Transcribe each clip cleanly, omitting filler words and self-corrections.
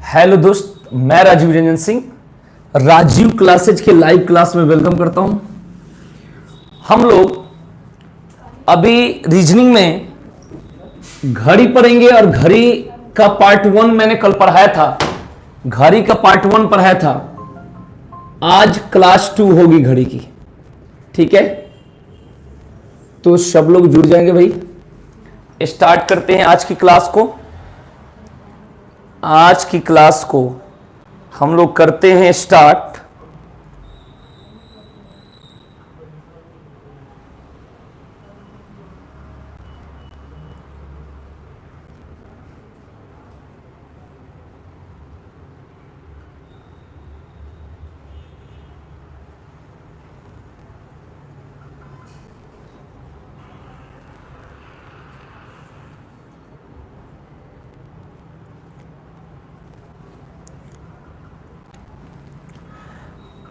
Hello दोस्त, मैं Rajiv Ranjan Singh Rajiv classes के लाइव क्लास में वेलकम करता हूं। हम लोग अभी रीजनिंग में घड़ी पढ़ेंगे और घड़ी का पार्ट 1 मैंने कल पढ़ाया था। घड़ी का पार्ट 1 पढ़ाया था। आज क्लास 2 होगी घड़ी की। ठीक है, तो सब लोग जुड़ जाएंगे भाई। स्टार्ट करते हैं आज की क्लास को। आज की क्लास को हम लोग करते हैं स्टार्ट।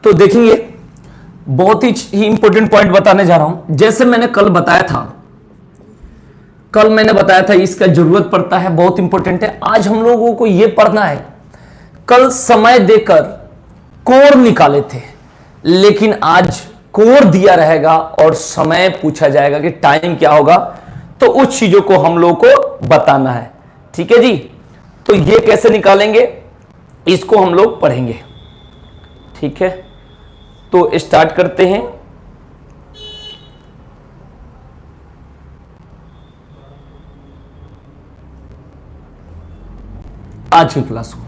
तो देखेंगे, बहुत ही इंपॉर्टेंट पॉइंट बताने जा रहा हूं। जैसे मैंने कल बताया था, इसका जरूरत पड़ता है, बहुत इंपॉर्टेंट है। आज हम लोगों को यह पढ़ना है। कल समय देकर कोण निकाले थे, लेकिन आज कोण दिया रहेगा और समय पूछा जाएगा कि टाइम क्या होगा, तो उस चीजों को हम लोग को बताना है। ठीक है जी, तो ये कैसे निकालेंगे इसको हम लोग पढ़ेंगे। ठीक है, तो स्टार्ट करते हैं। आज की क्लास को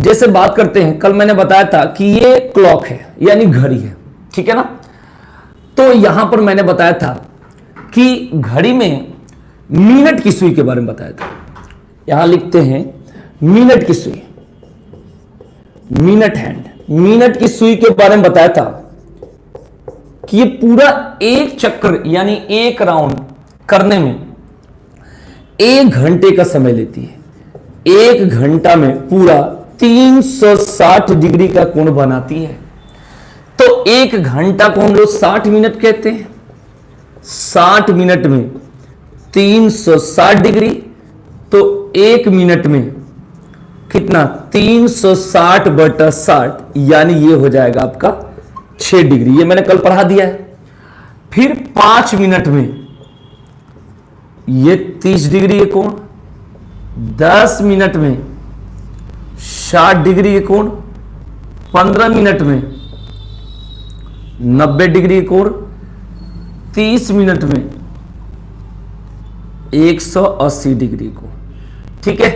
जैसे बात करते हैं, कल मैंने बताया था कि ये क्लॉक है यानी घड़ी है। ठीक है ना, तो यहां पर मैंने बताया था कि घड़ी में मिनट की सुई के बारे में बताया था। यहां लिखते हैं मिनट की सुई, मिनट हैंड। मिनट की सुई के बारे में बताया था कि ये पूरा एक चक्कर यानी एक राउंड करने में 1 घंटे का समय लेती है। 1 घंटा में पूरा 360 डिग्री का कोण बनाती है। तो 1 घंटा को हम लोग 60 मिनट कहते हैं। 60 मिनट में 360 डिग्री, तो 1 मिनट में कितना, 360/60, यानी ये हो जाएगा आपका 6 डिग्री। ये मैंने कल पढ़ा दिया है। फिर 5 मिनट में ये 30 डिग्री के कोण, 10 मिनट में 60 डिग्री के कोण, 15 मिनट में 90 डिग्री के कोण, 30 मिनट में 180 डिग्री को। ठीक है,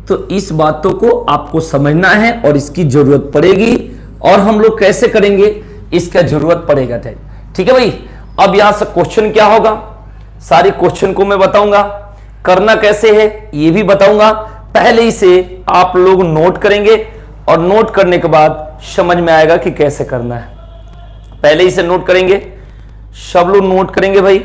तो इस बातों को आपको समझना है और इसकी जरूरत पड़ेगी। और हम लोग कैसे करेंगे इसका जरूरत पड़ेगा। ठीक है भाई, अब यहां से क्वेश्चन क्या होगा, सारे क्वेश्चन को मैं बताऊंगा। करना कैसे है ये भी बताऊंगा। पहले ही से आप लोग नोट करेंगे और नोट करने के बाद समझ में आएगा कि कैसे करना है। पहले ही से नोट करेंगे, सब लोग नोट करेंगे भाई।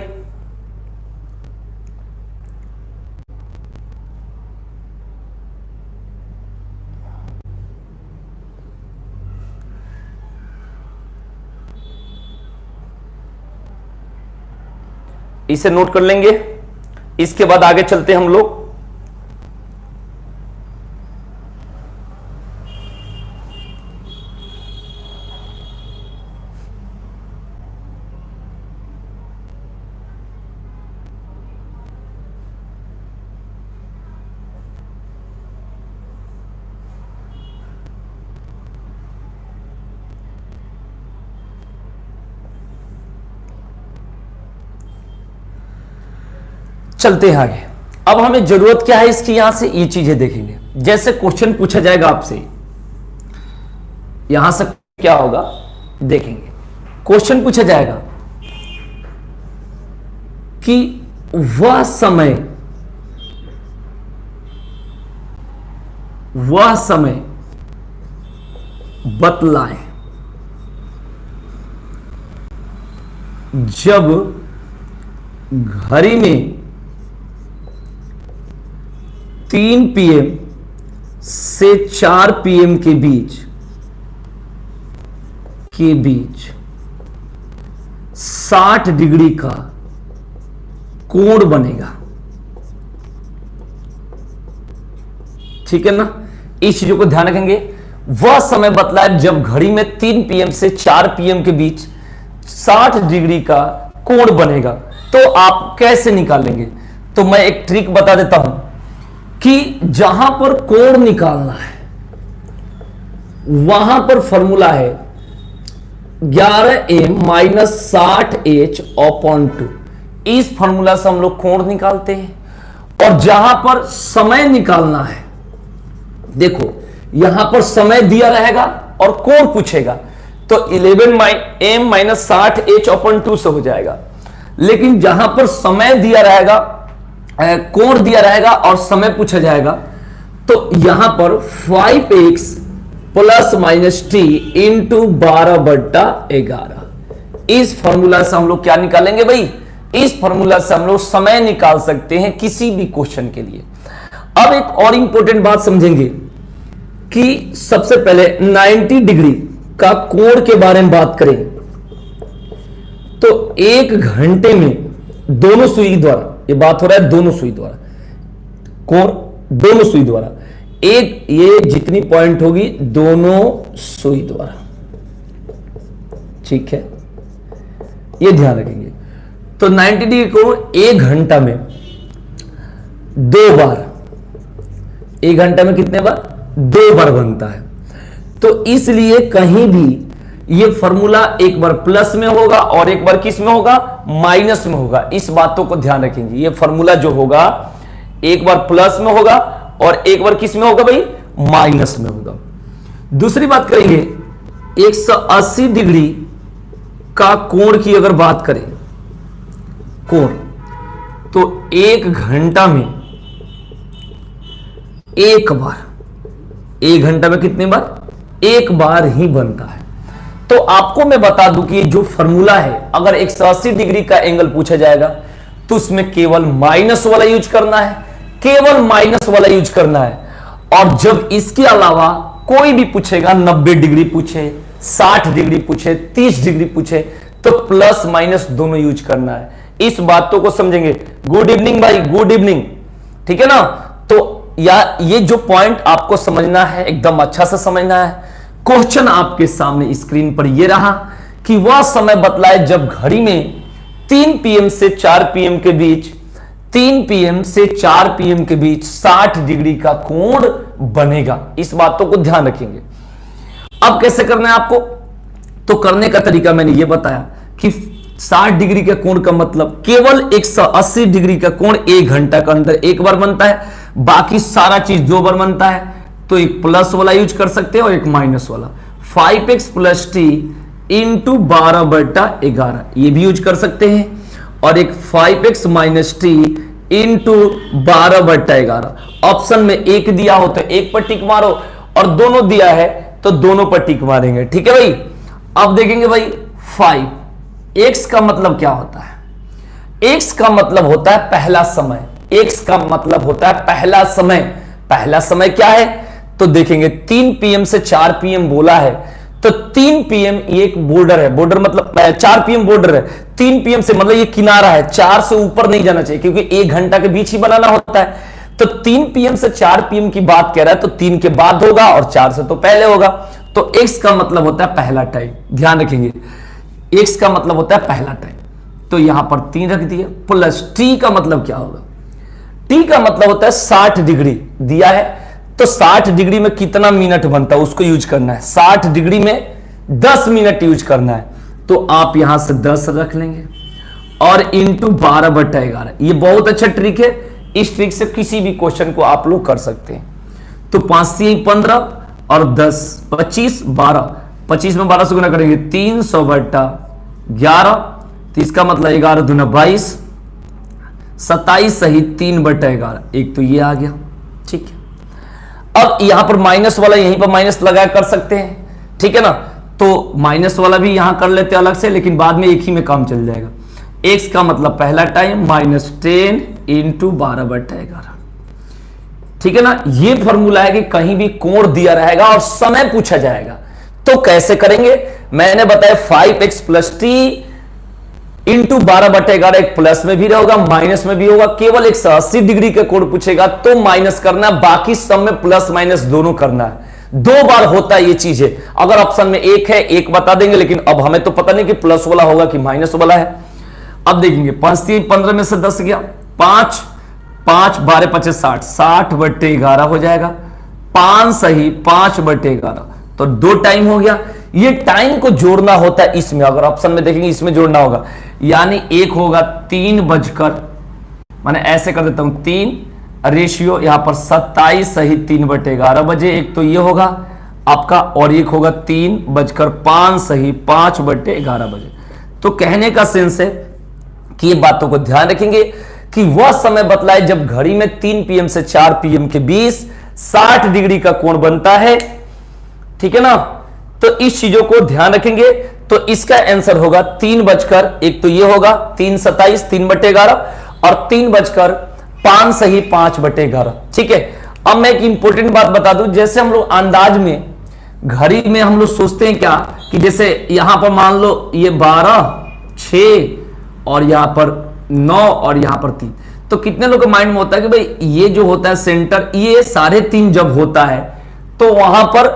इसे नोट कर लेंगे। इसके बाद आगे चलते हम लोग। चलते हैं आगे। अब हमें जरूरत क्या है इसकी, यहां से ये चीजें देखेंगे। जैसे क्वेश्चन पूछा जाएगा आपसे, यहां से क्या होगा देखेंगे। क्वेश्चन पूछा जाएगा कि वह समय बतलाए जब घड़ी में 3 PM से 4 PM के बीच 60 डिग्री का कोण बनेगा। ठीक है ना, इस चीजों को ध्यान रखेंगे। वह समय बतलाया जब घड़ी में 3 पीएम से 4 पीएम के बीच 60 डिग्री का कोण बनेगा। तो आप कैसे निकालेंगे? तो मैं एक ट्रिक बता देता हूं कि जहां पर कोण निकालना है वहां पर फॉर्मूला है 11m माइनस 60h अपॉन 2। इस फॉर्मूला से हम लोग कोण निकालते हैं। और जहां पर समय निकालना है, देखो यहां पर समय दिया रहेगा और कोण पूछेगा, तो 11m माइनस 60h अपॉन 2 से हो जाएगा। लेकिन जहां पर समय दिया रहेगा, कोण दिया रहेगा और समय पूछा जाएगा, तो यहां पर 5x plus minus T into 12/11। इस फॉर्मूला से हम लोग क्या निकालेंगे भाई? इस फॉर्मूला से हम लोग समय निकाल सकते हैं किसी भी क्वेश्चन के लिए। अब एक और इंपॉर्टेंट बात समझेंगे कि सबसे पहले 90 डिग्री का कोण के बारे में बात करें तो 1 घंटे में दोनों सुई द्वारा, ये बात हो रहा है दोनों सुई द्वारा, कोण दोनों सुई द्वारा, एक ये जितनी पॉइंट होगी दोनों सुई द्वारा, ठीक है, ये ध्यान रखेंगे। तो 90 डिग्री कोण 1 घंटा में 2 बार, 1 घंटा में कितने बार? 2 बार बनता है। तो इसलिए कहीं भी ये फॉर्मूला एक बार प्लस में होगा और एक बार किस में होगा? माइनस में होगा। इस बातों को ध्यान रखेंगे। ये फॉर्मूला जो होगा एक बार प्लस में होगा और एक बार किस में होगा भाई? माइनस में होगा। दूसरी बात करेंगे 180 डिग्री का कोण की अगर बात करें, कोण, तो 1 घंटा में एक बार, 1 घंटा में कितने बार? एक बार ही बनता है। तो आपको मैं बता दूं कि जो फॉर्मूला है, अगर 180 डिग्री का एंगल पूछा जाएगा तो उसमें केवल माइनस वाला यूज करना है, केवल माइनस वाला यूज करना है। और जब इसके अलावा कोई भी पूछेगा, 90 डिग्री पूछे, 60 डिग्री पूछे, 30 डिग्री पूछे, तो प्लस माइनस दोनों यूज करना है। इस बातों को समझेंगे। गुड इवनिंग भाई, गुड इवनिंग, ठीक है ना। तो या ये जो पॉइंट आपको समझना है, एकदम अच्छा से समझना है। क्वेश्चन आपके सामने स्क्रीन पर ये रहा कि वह समय बतलाए जब घड़ी में 3 पीएम से 4 पीएम के बीच, 3 पीएम से 4 पीएम के बीच 60 डिग्री का कोण बनेगा। इस बातों को ध्यान रखेंगे। अब कैसे करना है आपको? तो करने का तरीका मैंने ये बताया कि 60 डिग्री के कोण का मतलब केवल 180 डिग्री का कोण 1 घंटा के अंदर एक बार बनता है, बाकी सारा चीज 2 बार बनता है। तो एक प्लस वाला यूज कर सकते हैं और एक माइनस वाला। 5x प्लस टी इंटू 12/11 ये भी यूज कर सकते हैं, और एक 5x minus T into 12/11। Option में एक दिया हो तो एक पर टिक मारो, और दोनों दिया है तो दोनों पर टिक मारेंगे, ठीक है भाई। अब देखेंगे भाई 5x का मतलब क्या होता है? x का मतलब होता है पहला समय। x का मतलब होता है पहला समय। पहला समय क्या है? तो देखेंगे 3 पीएम से 4 पीएम बोला है, तो 3 पीएम ये एक बॉर्डर है, बॉर्डर मतलब 4 पीएम बॉर्डर है, 3 पीएम से मतलब ये किनारा है, 4 से ऊपर नहीं जाना चाहिए क्योंकि 1 घंटा के बीच ही बनाना होता है। तो 3 पीएम से 4 पीएम की बात कह रहा है, तो 3 के बाद होगा और 4 से तो पहले होगा। तो x का मतलब होता है पहला टाइम, ध्यान रखेंगे, x का मतलब होता है पहला टाइम। तो यहां पर 3 रख दिए, प्लस t का मतलब क्या होगा? t का मतलब होता है 60 डिग्री दिया है, तो 60 डिग्री में कितना मिनट बनता है उसको यूज करना है। 60 डिग्री में 10 मिनट यूज करना है, तो आप यहां से 10 रख लेंगे और इंटू 12/11। ये बहुत अच्छा ट्रिक है, इस ट्रिक से किसी भी क्वेश्चन को आप लोग कर सकते हैं। तो 5 से 15 और 10 25 12, 25 में 12 से गुना करेंगे 300/11, तो इसका मतलब 11 दूना 22, 27 सही 3/11। एक तो ये आ गया, ठीक है। अब यहां पर माइनस वाला यहीं पर माइनस लगा कर सकते हैं, ठीक है ना। तो माइनस वाला भी यहां कर लेते हैं अलग से, लेकिन बाद में एक ही में काम चल जाएगा। x का मतलब पहला टाइम -10 इंटू 12/11, ठीक है ना। ये फॉर्मूला है कि कहीं भी कोण दिया रहेगा और समय पूछा जाएगा तो कैसे करेंगे। मैंने बताया 5x प्लस टी इंटू 12/11 एक प्लस में भी रहेगा माइनस में भी होगा। केवल 180 डिग्री का कोण पूछेगा तो माइनस करना है, बाकी सब में प्लस माइनस दोनों करना है। 2 बार होता है ये चीजें। अगर ऑप्शन में एक है, एक बता देंगे, लेकिन अब हमें तो पता नहीं कि प्लस वाला होगा कि माइनस वाला है। अब देखेंगे 5 3 15 में से 10 गया, 5 5 12 5 60, 60/11 हो जाएगा। 5 सही 5/11, तो 2 टाइम हो गया। ये टाइम को जोड़ना होता है इसमें, अगर ऑप्शन में देखेंगे इसमें जोड़ना होगा, यानी एक होगा 3 बजकर, मैंने ऐसे कर देता हूं 3 रेशियो यहां पर 27 सही 3/11 बजे, एक तो ये होगा आपका, और एक होगा 3:05 सही 5/11 बजे। तो कहने का सेंस है कि ये बातों को ध्यान रखेंगे कि वह समय बतलाए जब घड़ी में 3 PM से 4 PM के बीच 60 डिग्री का कोण बनता है, ठीक है ना। तो इस चीजों को ध्यान रखेंगे। तो इसका आंसर होगा 3 बजकर, एक तो ये होगा 3:27 3/11 और 3:05 सही 5/11, ठीक है। अब मैं एक इंपॉर्टेंट बात बता दूं, जैसे हम लोग अंदाज में घड़ी में हम लोग सोचते हैं क्या कि जैसे यहां पर मान लो ये 12 6 और यहां पर 9 और यहां पर 3, तो कितने लोगों के माइंड में होता है कि भाई ये जो होता है सेंटर, ये 3.5 जब होता है तो वहां पर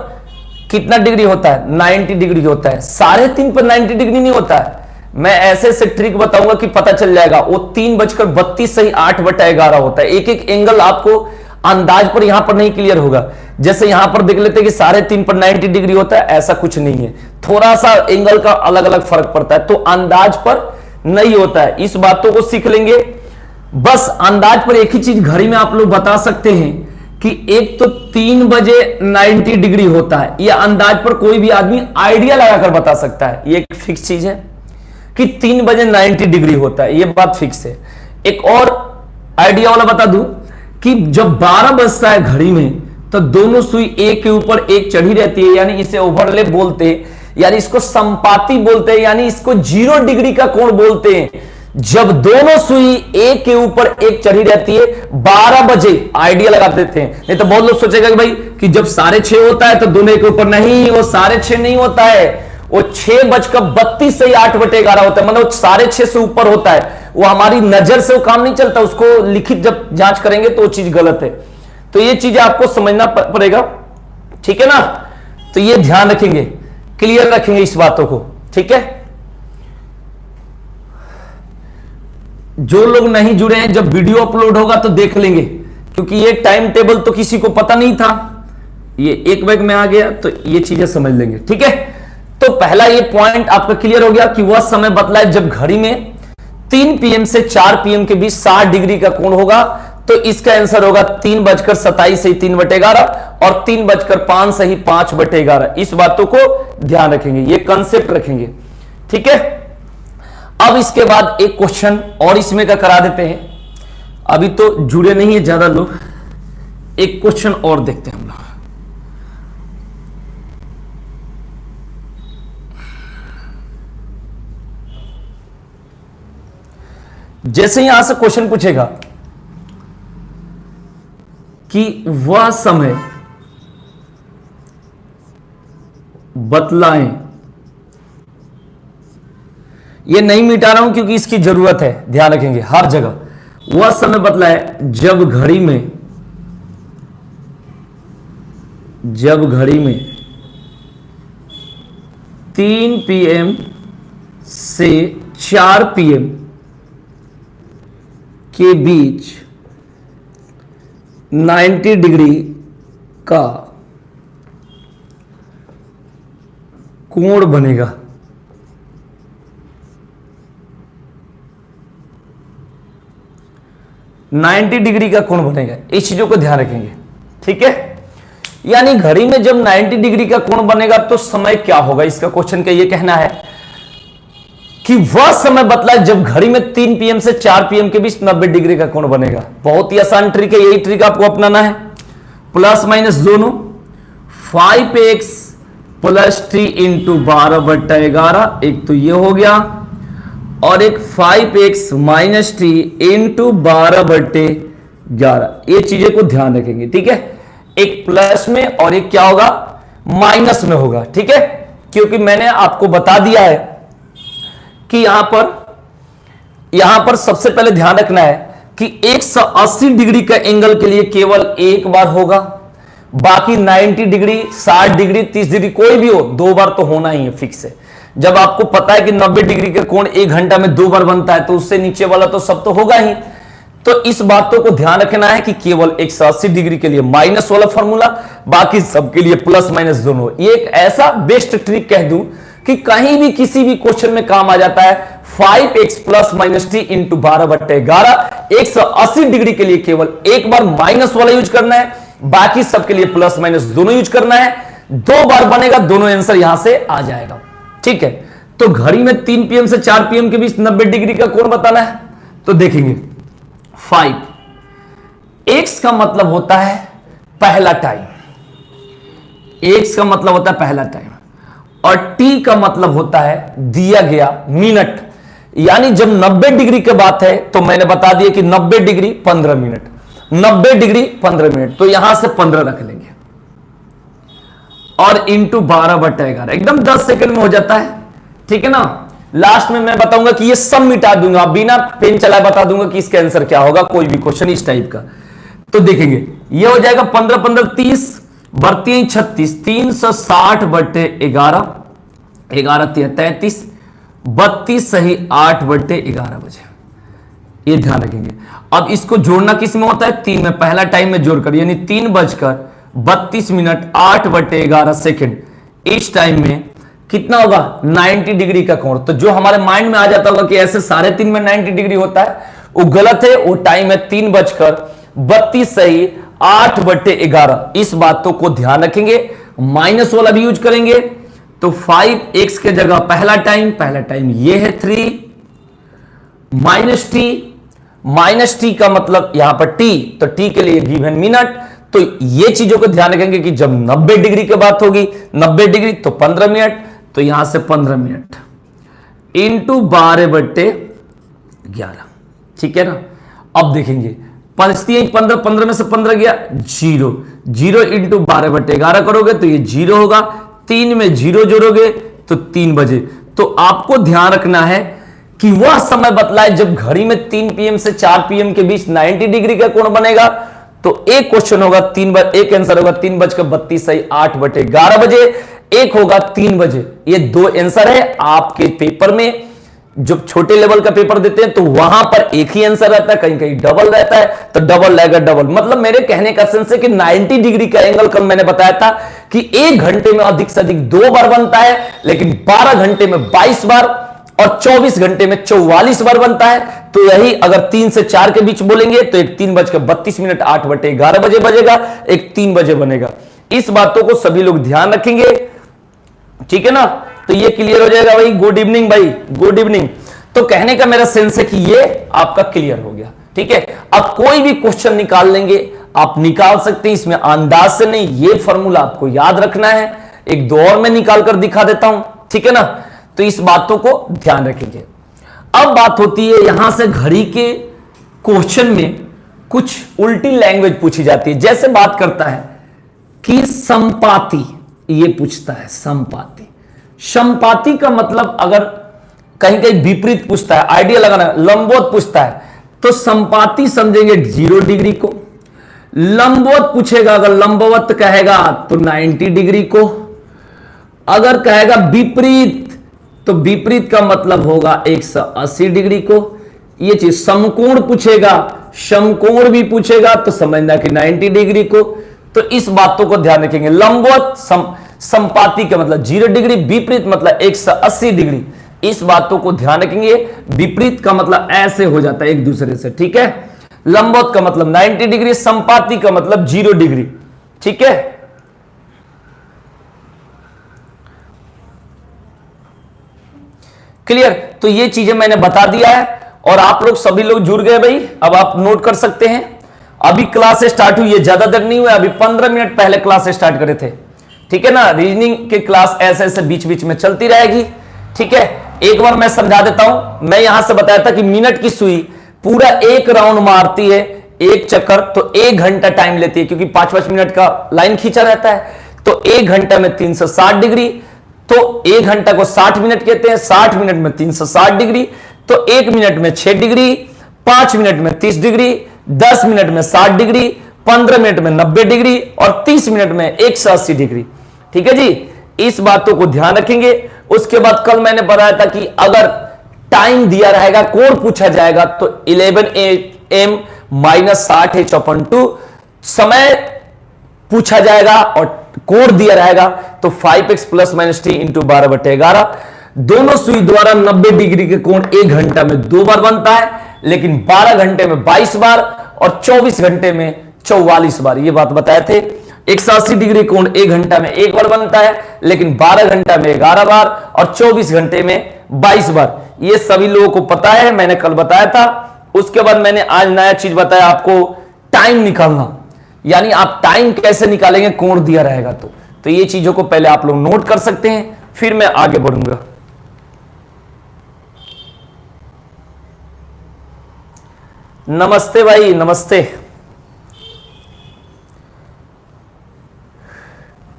कितना डिग्री होता है, 90 डिग्री होता है। 3.5 पर 90 डिग्री नहीं होता है। मैं ऐसे से ट्रिक बताऊंगा कि पता चल जाएगा। वो 3:32 सही 8/11 होता है। एक एक एंगल आपको अंदाज पर यहां पर नहीं क्लियर होगा। जैसे यहां पर देख लेते हैं कि 3.5 पर 90 डिग्री होता है, ऐसा कुछ नहीं है, थोड़ा सा एंगल का अलग अलग फर्क पड़ता है, तो अंदाज पर नहीं होता है। इस बातों को सीख लेंगे। बस अंदाज पर एक ही चीज घड़ी में आप लोग बता सकते हैं कि एक तो 3 बजे 90 डिग्री होता है, यह अंदाज पर कोई भी आदमी आइडिया लगाकर बता सकता है। यह एक फिक्स चीज है कि 3 बजे 90 डिग्री होता है, यह बात फिक्स है। एक और आइडिया वाला बता दूं कि जब 12 बजता है घड़ी में तो दोनों सुई एक के ऊपर एक चढ़ी रहती है, यानी इसे ओवरलैप बोलते हैं, यानी इसको संपाती बोलते हैं, यानी इसको 0 डिग्री का कोण बोलते हैं। जब दोनों सुई एक के ऊपर एक चढ़ी रहती है 12 बजे, आइडिया लगा देते हैं। नहीं तो बहुत लोग सोचेगा कि भाई कि जब 6:30 होता है तो दोनों के ऊपर, नहीं, वो 6:30 नहीं होता है, वो 6:32 से 8/11 होता है, मतलब 6:30 से ऊपर होता है। वो हमारी नजर से वो काम नहीं चलता, उसको लिखित जब जांच करेंगे तो वो चीज गलत है। तो ये चीजें आपको समझना पड़ेगा, ठीक है ना। तो ये ध्यान रखेंगे, क्लियर रखेंगे इस बातों को, ठीक है। जो लोग नहीं जुड़े हैं, जब वीडियो अपलोड होगा तो देख लेंगे, क्योंकि ये टाइम टेबल तो किसी को पता नहीं था, ये एक बैग में आ गया, तो ये चीजें समझ लेंगे, ठीक है। तो पहला ये पॉइंट आपका क्लियर हो गया कि वह समय बतलाए जब घड़ी में 3 PM से 4 PM के बीच 60 डिग्री का कोण होगा। तो इसका आंसर होगा 3:27 सही 3/11 और 3:05 सही 5/11। इस बातों को ध्यान रखेंगे, ये कंसेप्ट रखेंगे, ठीक है। अब इसके बाद एक क्वेश्चन और इसमें का करा देते हैं, अभी तो जुड़े नहीं है ज्यादा लोग, एक क्वेश्चन और देखते हैं हम लोग। जैसे यहां से क्वेश्चन पूछेगा कि वह समय बतलाएं, ये नहीं मिटा रहा हूं क्योंकि इसकी जरूरत है, ध्यान रखेंगे हर जगह। वह समय बतलाए जब घड़ी में 3 PM से 4 PM के बीच 90 डिग्री का कोण बनेगा। नाइन्टी डिग्री का कोण बनेगा, इस चीजों को ध्यान रखेंगे, ठीक है। यानी घड़ी में जब 90 डिग्री का कोण बनेगा तो समय क्या होगा, इसका क्वेश्चन का ये कहना है कि वह समय बतलाए जब घड़ी में 3 PM से 4 PM के बीच 90 डिग्री का कोण बनेगा। बहुत ही आसान ट्रिक है, यही ट्रिक आपको अपनाना है। प्लस माइनस दोनों 5x + t × 12/11, एक तो ये हो गया, और एक 5x - t × 12/11। ये चीजें को ध्यान रखेंगे, ठीक है। एक प्लस में और एक क्या होगा, माइनस में होगा, ठीक है। क्योंकि मैंने आपको बता दिया है कि यहां पर यहां पर सबसे पहले ध्यान रखना है कि 180 डिग्री का एंगल के लिए केवल एक बार होगा, बाकी 90 डिग्री, 60 डिग्री, 30 डिग्री कोई भी हो 2 बार तो होना ही है, फिक्स है। जब आपको पता है कि 90 डिग्री का कोण 1 घंटा में 2 बार बनता है तो उससे नीचे वाला तो सब तो होगा ही। तो इस बातों को ध्यान रखना है कि केवल 180 डिग्री के लिए माइनस वाला फॉर्मूला, बाकी सबके लिए प्लस माइनस दोनों। ये एक ऐसा बेस्ट ट्रिक कह दूं कि कहीं भी किसी भी क्वेश्चन में काम आ जाता है। 5x plus minus T into 12/11, 180 degree के लिए केवल एक बार माइनस वाला यूज करना है, बाकी सबके लिए प्लस माइनस दोनों यूज करना है। 2 बार बनेगा, दोनों आंसर यहां से आ जाएगा। ठीक है, तो घड़ी में 3 PM से 4 PM के बीच 90 डिग्री का कोण बताना है। तो देखेंगे 5 x का मतलब होता है पहला टाइम, x का मतलब होता है पहला टाइम, और t का मतलब होता है दिया गया मिनट। यानी जब 90 डिग्री की बात है तो मैंने बता दिया कि 90 डिग्री 15 मिनट, 90 डिग्री 15 मिनट, तो यहां से 15 रख लेंगे और इंटू 12/11, एकदम 10 सेकंड में हो जाता है। ठीक है ना। लास्ट में मैं बताऊंगा कि ये सब मिटा दूंगा, बिना पेन चलाए बता दूंगा कि इसका आंसर क्या होगा, कोई भी क्वेश्चन इस टाइप का। तो देखेंगे ये हो जाएगा 15 15 30, बढ़ती 36, 360/11, 11 33, 32 सही 8/11 बजे। ये ध्यान रखेंगे। अब इसको जोड़ना किस में होता है? 3 में, पहला टाइम में जोड़कर, यानी 3:32 8/11 सेकेंड। इस टाइम में कितना होगा? 90 डिग्री का कोण। तो जो हमारे माइंड में आ जाता होगा कि ऐसे 3:30 में 90 डिग्री होता है, वो गलत है। वो टाइम है 3:32 सही 8/11। इस बातों को ध्यान रखेंगे। माइनस वाला भी यूज करेंगे तो 5x के जगह पहला टाइम ये है 3 माइनस टी का मतलब यहां पर t, तो t के लिए गिवन मिनट। तो ये चीजों को ध्यान रखेंगे कि जब 90 डिग्री की बात होगी, 90 डिग्री तो 15 मिनट, तो यहां से 15 मिनट इंटू 12/11। ठीक है ना। अब देखेंगे 15 15 में से 15 गया 0, 0 इंटू 12/11 करोगे तो ये 0 होगा, 3 में 0 जोड़ोगे तो 3 बजे। तो आपको ध्यान रखना है कि वह समय बतलाए जब घड़ी में 3 PM से 4 PM के बीच 90 डिग्री का कोण बनेगा। तो एक क्वेश्चन होगा एक आंसर होगा 3:32 सही 8/11 बजे, एक होगा 3 बजे। ये 2 आंसर है। आपके पेपर में जब छोटे लेवल का पेपर देते हैं तो वहां पर एक ही आंसर रहता है, कहीं कहीं डबल रहता है, तो डबल रहेगा डबल। मतलब मेरे कहने का सेंस है कि 90 डिग्री का एंगल कल मैंने बताया था कि 1 घंटे में अधिक से अधिक 2 बार बनता है, लेकिन 12 घंटे में 22 बार और 24 घंटे में 44 बार बनता है। तो यही अगर 3 से 4 के बीच बोलेंगे तो एक 3:32 8/11 बजे बजेगा, एक 3 बजे बनेगा। इस बातों को सभी लोग ध्यान रखेंगे। ठीक है ना। तो ये क्लियर हो जाएगा भाई। गुड इवनिंग भाई, गुड इवनिंग। तो कहने का मेरा सेंस है कि ये आपका क्लियर हो गया। ठीक है। अब कोई भी क्वेश्चन निकाल लेंगे, आप निकाल सकते हैं, इसमें अंदाज से नहीं, ये फॉर्मूला आपको याद रखना है। एक दो और मैं निकाल कर दिखा देता हूं। ठीक है ना। तो इस बातों को ध्यान रखेंगे। अब बात होती है यहां से घड़ी के क्वेश्चन में कुछ उल्टी लैंग्वेज पूछी जाती है। जैसे बात करता है कि संपाती, ये पूछता है संपाती। संपाती का मतलब अगर कहीं कहीं विपरीत पूछता है, आइडिया लगाना, लंबवत पूछता है तो संपाती समझेंगे 0 डिग्री को। लंबवत पूछेगा, अगर लंबवत कहेगा तो 90 डिग्री को। अगर कहेगा विपरीत तो विपरीत का मतलब होगा 180 डिग्री को। ये चीज समकोण पूछेगा, समकोण भी पूछेगा तो समझना कि 90 डिग्री को। तो इस बातों को ध्यान रखेंगे। लंबवत संपाती का मतलब 0 डिग्री, विपरीत मतलब 180 डिग्री। इस बातों को ध्यान रखेंगे। विपरीत का मतलब ऐसे हो जाता है एक दूसरे से। ठीक है। लंबवत का मतलब 90 डिग्री, संपाती का मतलब 0 डिग्री। ठीक है। क्लियर। तो ये चीजें मैंने बता दिया है और आप लोग सभी लोग जुड़ गए भाई। अब आप नोट कर सकते हैं। अभी क्लास स्टार्ट हुई है, ज्यादा देर नहीं हुआ, अभी 15 मिनट पहले क्लास स्टार्ट करे थे। ठीक है ना। रीजनिंग की क्लास ऐसे ऐसे बीच बीच में चलती रहेगी। ठीक है। एक बार मैं समझा देता हूं। मैं यहां से बताया था कि मिनट की सुई पूरा 1 राउंड मारती है, 1 चक्कर, तो 1 घंटा टाइम लेती है, क्योंकि 5-5 मिनट का लाइन खींचा रहता है। तो 1 घंटा में 360 डिग्री, तो 1 घंटा को 60 मिनट कहते हैं, 60 मिनट में 360 डिग्री, तो 1 मिनट में 6 डिग्री, 5 मिनट में 30 डिग्री, 10 मिनट में 60 डिग्री, 15 मिनट में 90 डिग्री और 30 मिनट में 180 डिग्री। ठीक है जी, इस बातों को ध्यान रखेंगे। उसके बाद कल मैंने बताया था कि अगर टाइम दिया रहेगा, कोण पूछा जाएगा, तो 11 AM - 60h/2 समय पूछा जाएगा और कोण दिया रहेगा तो 5x ± t × 12/11। दोनों सुई द्वारा 90 डिग्री के कोण 1 घंटा में 2 बार बनता है, लेकिन 12 घंटे में 22 बार और 24 घंटे में 44 बार। ये बात बताए थे। 180 डिग्री कोण 1 घंटा में 1 बार बनता है, लेकिन 12 घंटा में 11 बार और 24 घंटे में 22 बार। ये सभी लोगों को पता है, मैंने कल बताया था। उसके बाद मैंने आज नया चीज बताया आपको, टाइम निकालना, यानी आप टाइम कैसे निकालेंगे कोण दिया रहेगा तो ये चीजों को पहले आप लोग नोट कर सकते हैं, फिर मैं आगे बढ़ूंगा। नमस्ते भाई, नमस्ते।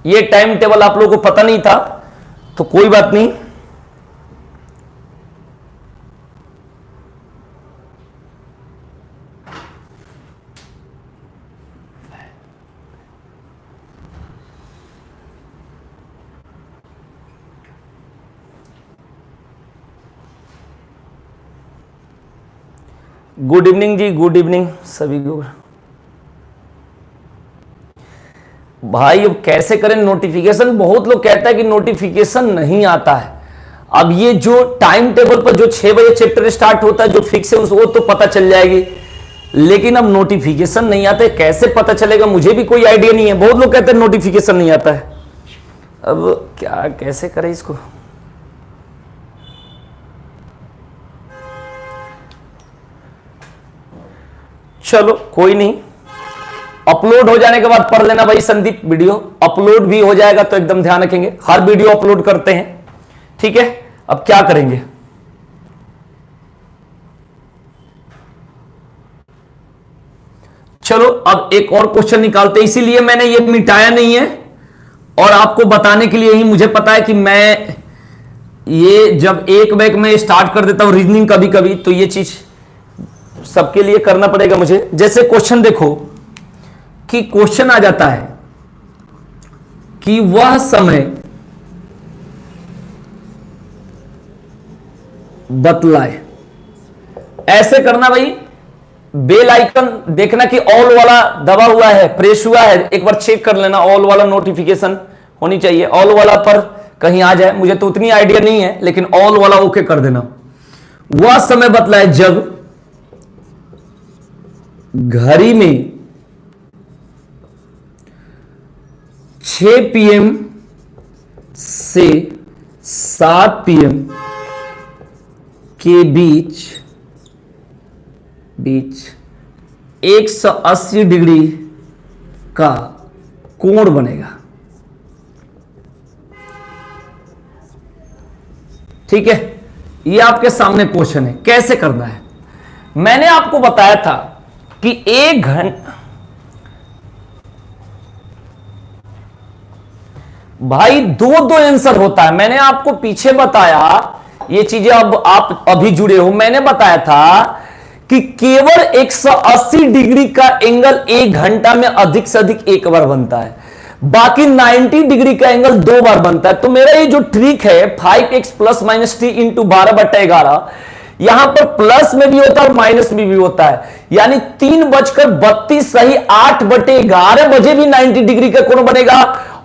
ये टाइम टेबल आप लोगों को पता नहीं था तो कोई बात नहीं, गुड इवनिंग जी, गुड इवनिंग सभी को। भाई अब कैसे करें नोटिफिकेशन? बहुत लोग कहता है कि नोटिफिकेशन नहीं आता है। अब ये जो टाइम टेबल पर जो 6 बजे चैप्टर स्टार्ट होता है, जो फिक्स है वो तो पता चल जाएगी, लेकिन अब नोटिफिकेशन नहीं आते, कैसे पता चलेगा? मुझे भी कोई आइडिया नहीं है। बहुत लोग कहते हैं नोटिफिकेशन नहीं आता है। अब क्या कैसे करें इसको? चलो कोई नहीं, अपलोड हो जाने के बाद पढ़ लेना भाई संदीप। वीडियो अपलोड भी हो जाएगा तो एकदम ध्यान रखेंगे, हर वीडियो अपलोड करते हैं। ठीक है, अब क्या करेंगे? चलो अब एक और क्वेश्चन निकालते हैं, इसीलिए मैंने ये मिटाया नहीं है और आपको बताने के लिए ही। मुझे पता है कि मैं ये जब एक बैग में स्टार्ट कर देता हूं रीजनिंग कभी कभी, तो ये चीज सबके लिए करना पड़ेगा मुझे। जैसे क्वेश्चन देखो कि क्वेश्चन आ जाता है कि वह समय बतलाए। ऐसे करना भाई, बेल आइकन देखना कि ऑल वाला दबा हुआ है, प्रेस हुआ है, एक बार चेक कर लेना। ऑल वाला नोटिफिकेशन होनी चाहिए, ऑल वाला पर कहीं आ जाए। मुझे तो उतनी आइडिया नहीं है, लेकिन ऑल वाला ओके कर देना। वह समय बतलाए जब घड़ी में 6 PM से 7 PM के बीच 180 डिग्री का कोण बनेगा। ठीक है, ये आपके सामने क्वेश्चन है, कैसे करना है। मैंने आपको बताया था कि 1 घंटा, भाई दो आंसर होता है। मैंने आपको पीछे बताया ये चीजें, अब आप अभी जुड़े हो। मैंने बताया था कि केवल 180 डिग्री का एंगल 1 घंटा में अधिक से अधिक एक बार बनता है, बाकी 90 डिग्री का एंगल 2 बार बनता है। तो मेरा ये जो ट्रिक है 5x ± t × 12/11, यहां पर प्लस में भी होता है और माइनस में भी होता है, यानी 3:32 सही 8/11 बजे भी 90 डिग्री का कोण बनेगा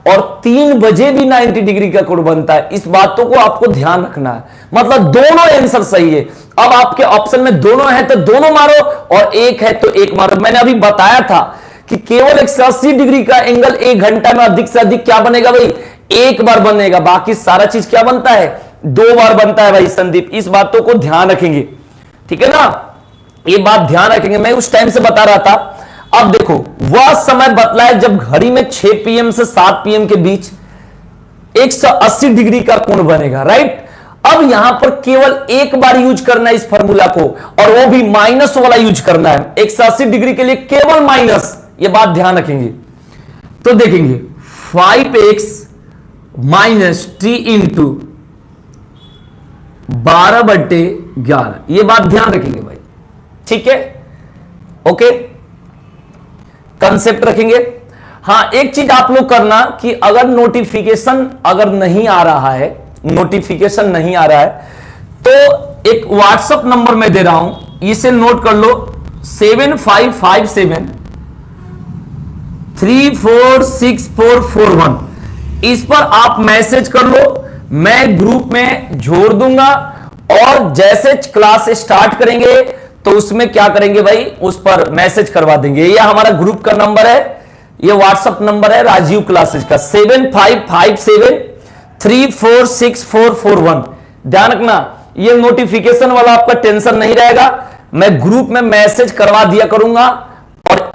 और 3 बजे भी 90 डिग्री का कोण बनता है। इस बातों को आपको ध्यान रखना है, मतलब दोनों आंसर सही है। अब आपके ऑप्शन में दोनों है तो दोनों मारो और एक है तो एक मारो। मैंने अभी बताया था कि केवल 180 डिग्री का एंगल 1 घंटा में अधिक से अधिक क्या बनेगा भाई? एक बार बनेगा, बाकी सारा चीज क्या बनता है? 2 बार बनता है भाई संदीप। इस बातों को ध्यान रखेंगे, ठीक है ना? ये बात ध्यान रखेंगे, मैं उस टाइम से बता रहा था। अब देखो, वह समय बतलाए जब घड़ी में 6 PM से 7 PM के बीच 180 डिग्री का कोण बनेगा, राइट? अब यहां पर केवल एक बार यूज करना है इस फॉर्मूला को, और वो भी माइनस वाला यूज करना है। 180 डिग्री के लिए केवल माइनस, ये बात ध्यान रखेंगे। तो देखेंगे 5x - t × 12/11 11, ये बात ध्यान रखेंगे भाई, ठीक है, ओके, कंसेप्ट रखेंगे। हाँ, एक चीज आप लोग करना कि अगर नोटिफिकेशन अगर नहीं आ रहा है, नोटिफिकेशन नहीं आ रहा है, तो एक व्हाट्सएप नंबर मैं दे रहा हूं, इसे नोट कर लो, 7557 346441, इस पर आप मैसेज कर लो, मैं ग्रुप में जोड़ दूंगा, और जैसे क्लास स्टार्ट करेंगे तो उसमें क्या करेंगे भाई, उस पर मैसेज करवा देंगे। ये हमारा ग्रुप का नंबर है, ये व्हाट्सएप नंबर है राजीव क्लासेज का, 7557 346441। ध्यान रखना, ये नोटिफिकेशन वाला आपका टेंशन नहीं रहेगा, मैं ग्रुप में मैसेज करवा दिया करूंगा, और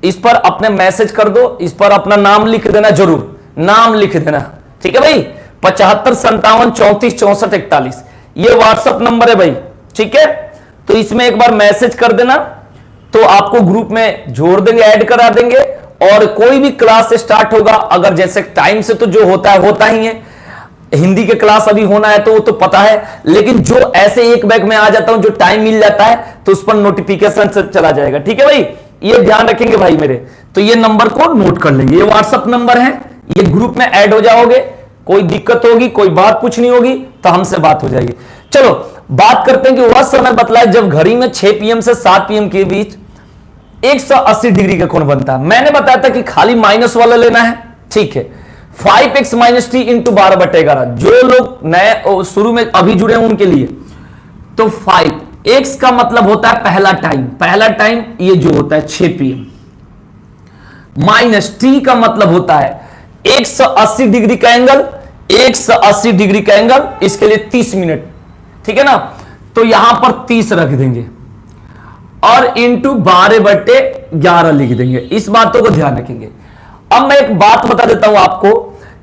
इस पर अपने मैसेज कर दो, इस पर अपना नाम लिख देना, जरूर नाम लिख देना, ठीक है भाई। 7557343441, ये व्हाट्सएप नंबर है भाई, ठीक है। तो इसमें एक बार मैसेज कर देना, तो आपको ग्रुप में जोड़ देंगे, ऐड करा देंगे, और कोई भी क्लास स्टार्ट होगा, अगर जैसे टाइम से तो जो होता है होता ही है, हिंदी के क्लास अभी होना है तो वो तो पता है, लेकिन जो ऐसे एक बैग में आ जाता हूं, जो टाइम मिल जाता है तो उस पर नोटिफिकेशन से चला जाएगा, ठीक है भाई, ये ध्यान रखेंगे भाई मेरे। तो ये नंबर को नोट कर लेंगे, ये व्हाट्सएप नंबर है, ये ग्रुप में ऐड हो जाओगे, कोई दिक्कत होगी, कोई बात पूछनी होगी तो हमसे बात हो जाएगी। चलो बात करते हैं कि वह समय बतलाए जब घड़ी में 6 PM से 7 PM के बीच 180 डिग्री का कोण बनता है। मैंने बताया था कि खाली माइनस वाला लेना है, ठीक है। 5x - t इंटू 12/11, जो लोग नए शुरू में अभी जुड़े हैं उनके लिए, तो 5x का मतलब होता है पहला टाइम ये जो होता है 6 PM, माइनस t का मतलब होता है 180 डिग्री का एंगल, 180 डिग्री का एंगल, इसके लिए 30 मिनट, ठीक है ना। तो यहां पर 30 रख देंगे और इंटू 12/11 लिख देंगे, इस बातों को ध्यान रखेंगे। अब मैं एक बात बता देता हूं आपको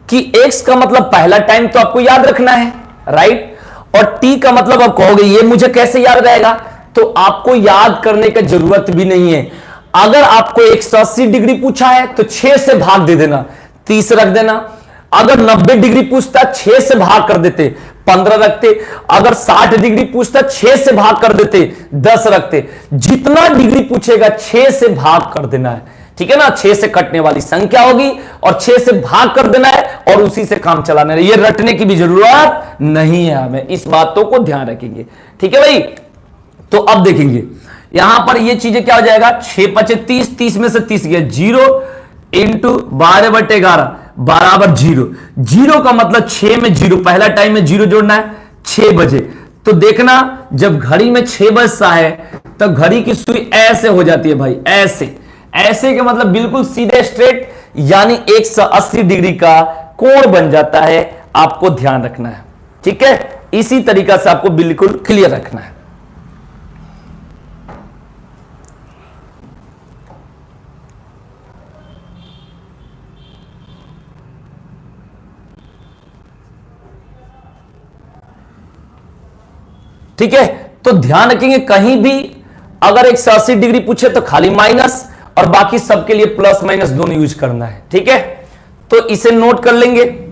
कि x का मतलब पहला टाइम तो आपको याद रखना है, राइट, और t का मतलब आप कहोगे ये मुझे कैसे याद रहेगा, तो आपको याद करने की जरूरत भी नहीं है। अगर आपको 180 डिग्री पूछा है तो 6 से भाग दे देना, 30 रख देना। अगर 90 डिग्री पूछता 6 से भाग कर देते, 15 रखते। अगर 60 डिग्री पूछता 6 से भाग कर देते, 10 रखते। जितना डिग्री पूछेगा 6 से भाग कर देना है, ठीक है ना। 6 से कटने वाली संख्या होगी और 6 से भाग कर देना है और उसी से काम चलाना है। ये रटने की भी जरूरत नहीं है हमें, इस बातों को ध्यान रखेंगे, ठीक है भाई। तो अब देखेंगे यहां पर ये चीजें क्या हो जाएगा, 6 × 5 = 30, 30 में से 30 गया 0 इंटू 12/11 बराबर 0। 0 का मतलब 6 में 0, पहला टाइम में 0 जोड़ना है, 6 बजे। तो देखना जब घड़ी में 6 बजता है तब घड़ी की सुई ऐसे हो जाती है भाई, ऐसे ऐसे के मतलब बिल्कुल सीधे स्ट्रेट, यानी 180 डिग्री का कोण बन जाता है। आपको ध्यान रखना है, ठीक है। इसी तरीका से आपको बिल्कुल क्लियर रखना है। ठीक है, तो ध्यान रखेंगे कहीं भी अगर 180 डिग्री पूछे तो खाली माइनस और बाकी सबके लिए प्लस माइनस दोनों यूज करना है, ठीक है। तो इसे नोट कर लेंगे।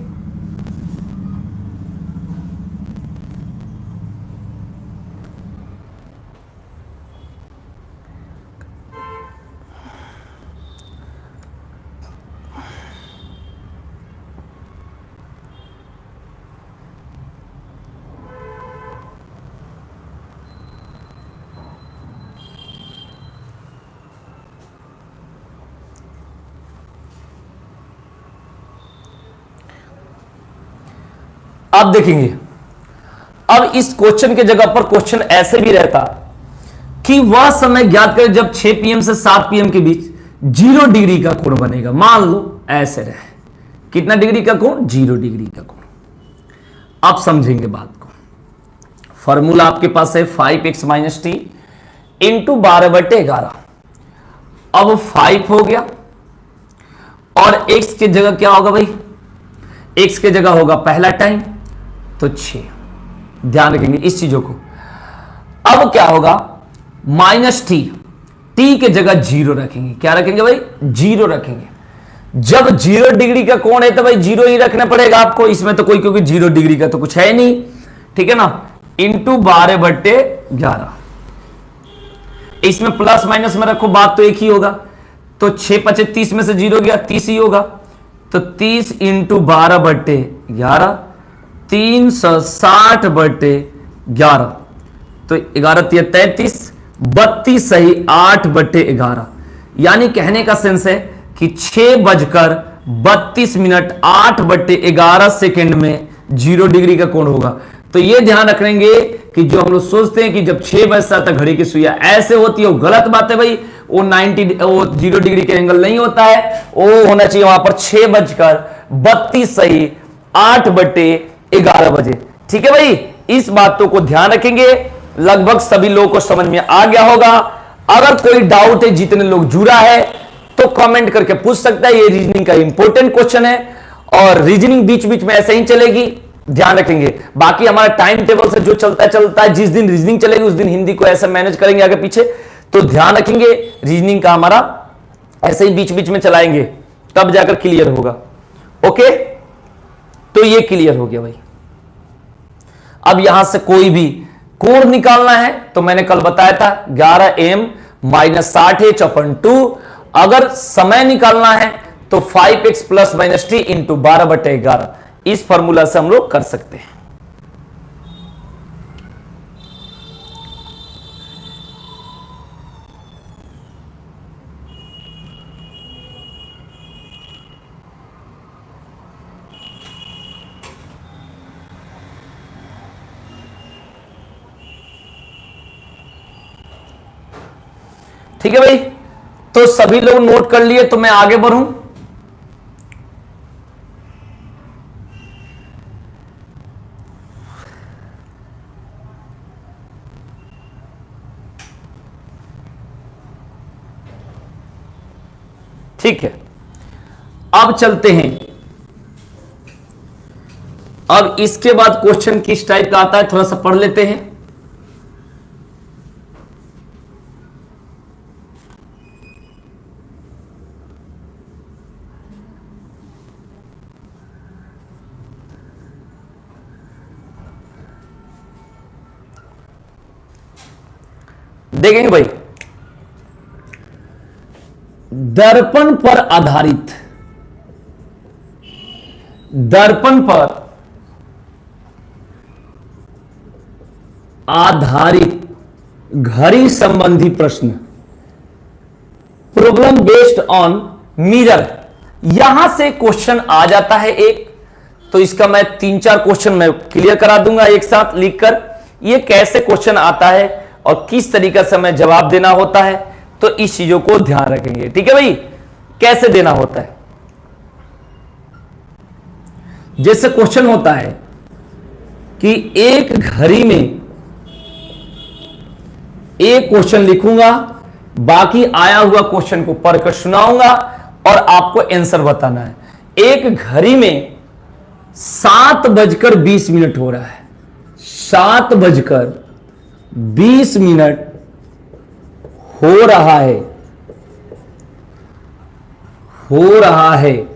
अब देखेंगे, अब इस क्वेश्चन के जगह पर क्वेश्चन ऐसे भी रहता कि वह समय ज्ञात करें जब 6 PM से 7 PM के बीच 0 डिग्री का कोण बनेगा। मान लो ऐसे रहे, कितना डिग्री का कोण, 0 डिग्री का कोण। अब समझेंगे बात को। फॉर्मूला आपके पास है 5x - t इंटू 12/11। अब 5 हो गया और x की जगह क्या होगा भाई, x के जगह होगा पहला टाइम तो 6। ध्यान रखेंगे इस चीजों को। अब क्या होगा, -t, t के जगह 0 रखेंगे। क्या रखेंगे भाई, 0 रखेंगे। जब 0 डिग्री का कोण है तो भाई 0 ही रखना पड़ेगा आपको, इसमें तो कोई क्योंकि 0 डिग्री का तो कुछ है नहीं, ठीक है ना। इंटू 12/11। इसमें प्लस माइनस में रखो, बात तो एक ही होगा। तो 6 × 5 = 30 में से 0 गया, 30 ही होगा। तो 30 × 12/11 360/11। तो 11 × 3 = 33, 32 सही 8/11। यानी कहने का सेंस है कि 6:32 8/11 सेकेंड में 0 डिग्री का कोण होगा। तो यह ध्यान रखेंगे कि जो हम लोग सोचते हैं कि जब 6 बजता तक घड़ी की सुइयां ऐसे होती है, वो गलत बात है भाई। वो 0 डिग्री के एंगल नहीं होता है, वो होना चाहिए वहां पर 6:32 सही 8/11 बजे। ठीक है भाई, इस बातों को ध्यान रखेंगे। लगभग सभी लोगों को समझ में आ गया होगा। अगर कोई डाउट है, जितने लोग जुड़ा है तो कमेंट करके पूछ सकता है। ये रीजनिंग का इंपॉर्टेंट क्वेश्चन है और रीजनिंग बीच बीच में ऐसे ही चलेगी, ध्यान रखेंगे। बाकी हमारा टाइम टेबल से जो चलता है, जिस दिन रीजनिंग चलेगी उस दिन हिंदी को ऐसे मैनेज करेंगे आगे पीछे। तो ध्यान रखेंगे, रीजनिंग का हमारा ऐसे ही बीच बीच में चलाएंगे, तब जाकर क्लियर होगा। ओके, तो ये क्लियर हो गया भाई। अब यहां से कोई भी कोण निकालना है तो मैंने कल बताया था 11m - 60h/2। अगर समय निकालना है तो 5x + -t × 12/11। इस फॉर्मूला से हम लोग कर सकते हैं। ठीक है भाई, तो सभी लोग नोट कर लिए, तो मैं आगे बढ़ूं। ठीक है, अब चलते हैं। अब इसके बाद क्वेश्चन किस टाइप का आता है थोड़ा सा पढ़ लेते हैं। देखेंगे भाई, दर्पण पर आधारित, दर्पण पर आधारित घड़ी संबंधी प्रश्न, प्रॉब्लम बेस्ड ऑन मिरर। यहां से क्वेश्चन आ जाता है एक, तो इसका मैं 3-4 क्वेश्चन मैं क्लियर करा दूंगा एक साथ लिखकर। ये कैसे क्वेश्चन आता है और किस तरीके से हमें जवाब देना होता है, तो इस चीजों को ध्यान रखेंगे। ठीक है भाई, कैसे देना होता है। जैसे क्वेश्चन होता है कि एक घड़ी में एक क्वेश्चन लिखूंगा, बाकी आया हुआ क्वेश्चन को पढ़कर सुनाऊंगा और आपको आंसर बताना है। एक घड़ी में 7:20 हो रहा है, 7:20 हो रहा है,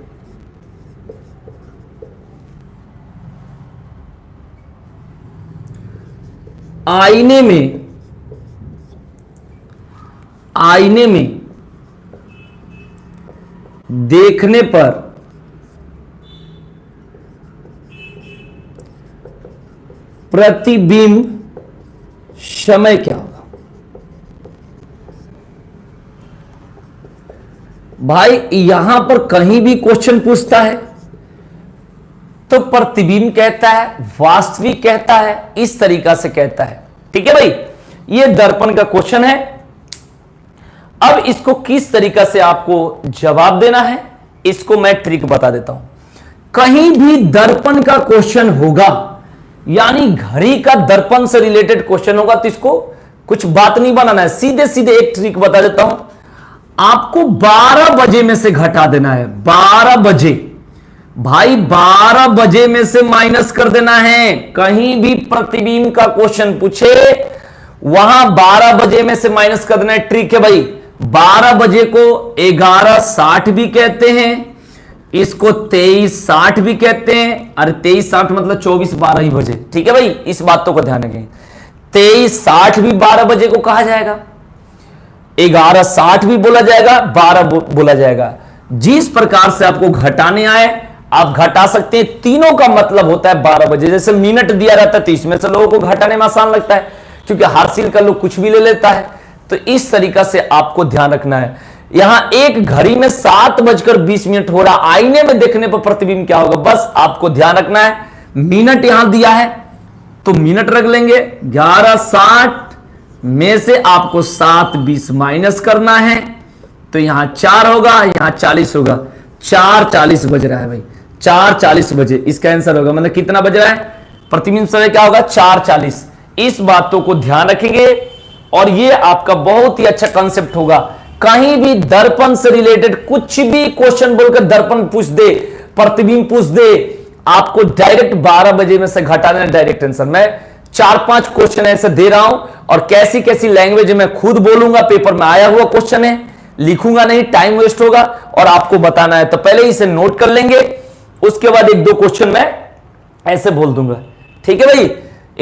आईने में देखने पर प्रतिबिंब समय क्या होगा। भाई यहां पर कहीं भी क्वेश्चन पूछता है तो प्रतिबिंब कहता है, वास्तविक कहता है, इस तरीका से कहता है। ठीक है भाई, ये दर्पण का क्वेश्चन है। अब इसको किस तरीका से आपको जवाब देना है, इसको मैं ट्रिक बता देता हूं। कहीं भी दर्पण का क्वेश्चन होगा, यानी घड़ी का दर्पण से रिलेटेड क्वेश्चन होगा, तो इसको कुछ बात नहीं बनाना है, सीधे सीधे एक ट्रिक बता देता हूं। आपको 12 बजे में से घटा देना है, 12 बजे। भाई 12 बजे में से माइनस कर देना है। कहीं भी प्रतिबिंब का क्वेश्चन पूछे वहां 12 बजे में से माइनस कर देना है। ट्रिक है भाई, 12 बजे को 11:60 भी कहते हैं, इसको 23:60 भी कहते हैं। अरे 23:60 मतलब 24:12 ही बजे। ठीक है भाई, इस बातों को ध्यान रखें। 23:60 भी 12 बजे को कहा जाएगा, 11:60 भी बोला जाएगा, 12 बोला जाएगा। जिस प्रकार से आपको घटाने आए आप घटा सकते हैं। तीनों का मतलब होता है 12 बजे। जैसे मिनट दिया रहता है तो इसमें से लोगों को घटाने में आसान लगता है, क्योंकि हासिल का लोग कुछ भी ले लेता है। तो इस तरीका से आपको ध्यान रखना है। यहां एक घड़ी में 7:20 हो रहा, आईने में देखने पर प्रतिबिंब क्या होगा, बस आपको ध्यान रखना है। मिनट यहां दिया है तो मिनट रख लेंगे, 11:60 में से आपको 7:20 माइनस करना है, तो यहां 4 होगा, यहां 40 होगा। 4:40 बज रहा है भाई, 4:40 बजे इसका आंसर होगा। मतलब कितना बज रहा है, प्रतिबिंब समय क्या होगा, 4:40। इस बातों को ध्यान रखेंगे और ये आपका बहुत ही अच्छा कंसेप्ट होगा। कहीं भी दर्पण से रिलेटेड कुछ भी क्वेश्चन बोलकर दर्पण पूछ दे, प्रतिबिंब पूछ दे, आपको डायरेक्ट 12 बजे में से घटा देना डायरेक्ट आंसर। मैं 4-5 क्वेश्चन ऐसे दे रहा हूं और कैसी कैसी लैंग्वेज में खुद बोलूंगा, पेपर में आया हुआ क्वेश्चन है, लिखूंगा नहीं, टाइम वेस्ट होगा और आपको बताना है। तो पहले इसे नोट कर लेंगे, उसके बाद 1-2 क्वेश्चन मैं ऐसे बोल दूंगा। ठीक है भाई,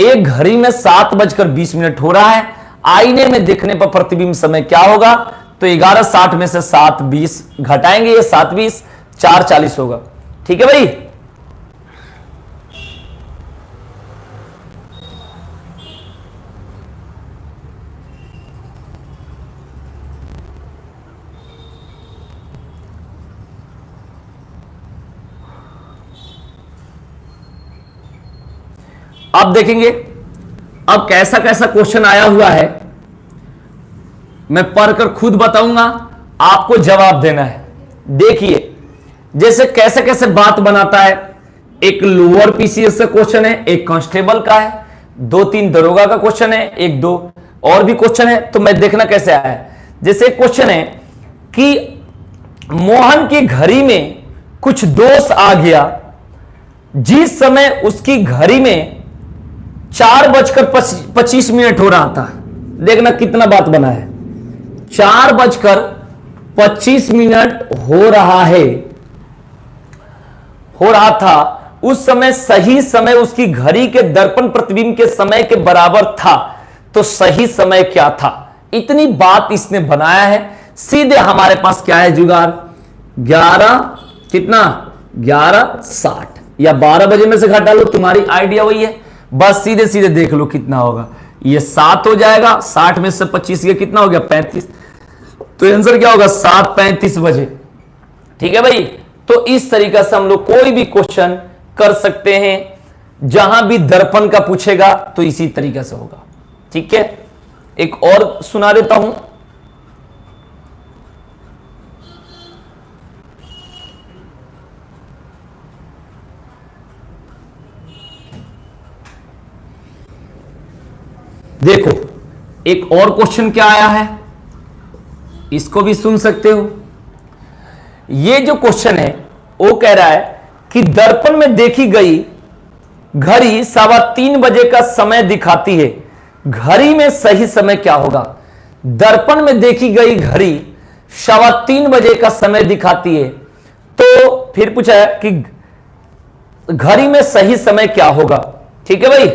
एक घड़ी में 7:20 हो रहा है, आईने में देखने पर प्रतिबिंब समय क्या होगा, तो 11:60 में से 7:20 घटाएंगे, ये 7:20, 4:40 होगा। ठीक है भाई, अब देखेंगे अब कैसा कैसा क्वेश्चन आया हुआ है, मैं पढ़कर खुद बताऊंगा, आपको जवाब देना है। देखिए जैसे कैसे कैसे बात बनाता है। एक लोअर पीसीएस का क्वेश्चन है, एक कांस्टेबल का है, 2-3 दरोगा का क्वेश्चन है, 1-2 और भी क्वेश्चन है। तो मैं देखना कैसे आया है। जैसे क्वेश्चन है कि मोहन की घड़ी में कुछ दोष आ गया, जिस समय उसकी घड़ी में 4:25 हो रहा था। देखना कितना बात बना है, 4:25 हो रहा था, उस समय सही समय उसकी घड़ी के दर्पण प्रतिबिंब के समय के बराबर था। तो सही समय क्या था, इतनी बात इसने बनाया है। सीधे हमारे पास क्या है जुगाड़, 11:60 या 12 बजे में से घटा लो, तुम्हारी आइडिया वही है। बस सीधे सीधे देख लो कितना होगा, ये 7 हो जाएगा, 60 में से 25 ये कितना हो गया, 35। तो आंसर क्या होगा, 7:35 बजे। ठीक है भाई, तो इस तरीका से हम लोग कोई भी क्वेश्चन कर सकते हैं, जहां भी दर्पण का पूछेगा तो इसी तरीका से होगा। ठीक है, एक और सुना देता हूं। देखो एक और क्वेश्चन क्या आया है, इसको भी सुन सकते हो। ये जो क्वेश्चन है वो कह रहा है कि दर्पण में देखी गई घड़ी 3:15 बजे का समय दिखाती है, घड़ी में सही समय क्या होगा। दर्पण में देखी गई घड़ी 3:15 बजे का समय दिखाती है, तो फिर पूछा है कि घड़ी में सही समय क्या होगा। ठीक है भाई,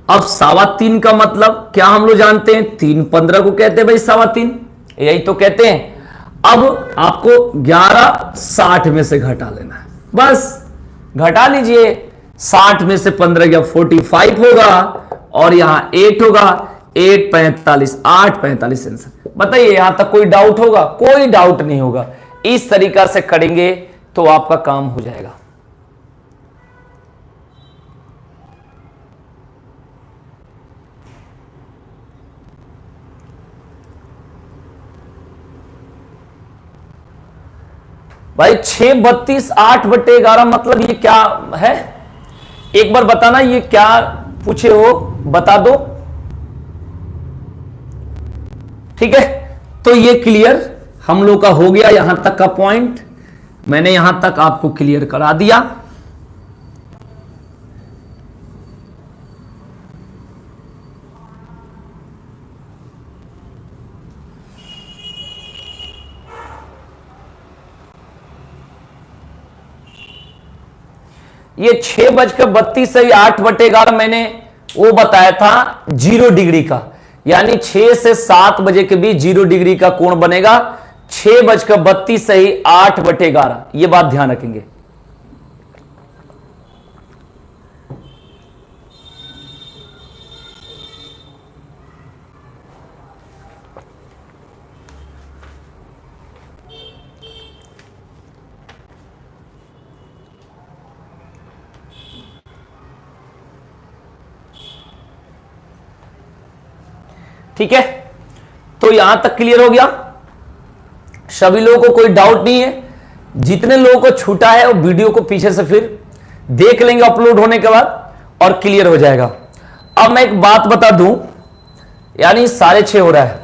अब 3:15 का मतलब क्या हम लोग जानते हैं, 3:15 को कहते हैं भाई 3:15, यही तो कहते हैं। अब आपको 11:60 में से घटा लेना है, बस घटा लीजिए। 60 में से 15 गया 45 होगा और यहां 8 होगा, 8:45, 8:45 आंसर। बताइए यहां तक कोई डाउट होगा, कोई डाउट नहीं होगा। इस तरीका से करेंगे तो आपका काम हो जाएगा। भाई 6:32 8/11 मतलब ये क्या है, एक बार बताना, ये क्या पूछे हो बता दो। ठीक है, तो ये क्लियर हम लोग का हो गया, यहां तक का पॉइंट मैंने यहां तक आपको क्लियर करा दिया। ये 6:32 से 8/11 मैंने वो बताया था 0 डिग्री का, यानी 6 से 7 बजे के बीच 0 डिग्री का कोण बनेगा। 6:32 से 8/11, ये बात ध्यान रखेंगे। ठीक है, तो यहां तक क्लियर हो गया सभी लोगों को, कोई डाउट नहीं है। जितने लोगों को छूटा है वो वीडियो को पीछे से फिर देख लेंगे अपलोड होने के बाद और क्लियर हो जाएगा। अब मैं एक बात बता दूं, यानी 6:30 हो रहा है,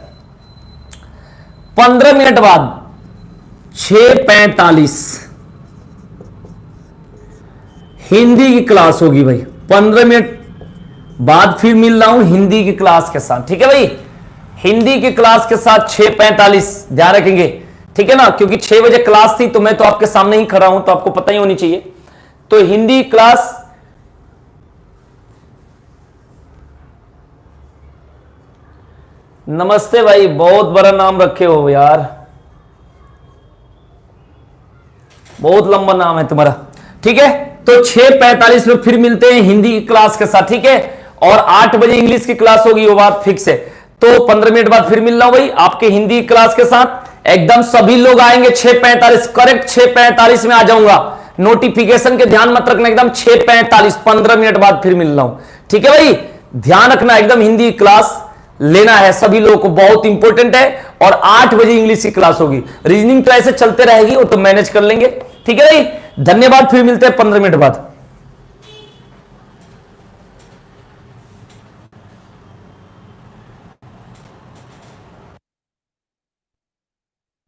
15 मिनट बाद 6:45 हिंदी की क्लास होगी भाई। 15 मिनट बाद फिर मिल रहा हूं हिंदी की क्लास के साथ, ठीक है भाई। हिंदी की क्लास के साथ 6:45 ध्यान रखेंगे, ठीक है ना, क्योंकि 6 बजे क्लास थी तो मैं तो आपके सामने ही खड़ा हूं, तो आपको पता ही होनी चाहिए। तो हिंदी क्लास नमस्ते भाई, बहुत बड़ा नाम रखे हो यार, बहुत लंबा नाम है तुम्हारा, ठीक है। तो 6:45 में फिर मिलते हैं हिंदी की क्लास के साथ, ठीक है। और 8 बजे इंग्लिश की क्लास होगी, वो बात फिक्स है। तो 15 मिनट बाद फिर मिल रहा हूं भाई आपके हिंदी की क्लास के साथ। एकदम सभी लोग आएंगे 6:45 करेक्ट, 6:45 में आ जाऊंगा। नोटिफिकेशन के ध्यान मत रखना, एकदम 6:45 15 मिनट बाद फिर मिल रहा हूं, ठीक है भाई। ध्यान रखना, एकदम हिंदी की क्लास लेना है सभी लोगों को, बहुत इंपॉर्टेंट है। और 8 बजे इंग्लिश की क्लास होगी। रीजनिंग तो ऐसे चलते रहेगी, वो तो मैनेज कर लेंगे, ठीक है भाई। धन्यवाद, फिर मिलते हैं 15 मिनट बाद।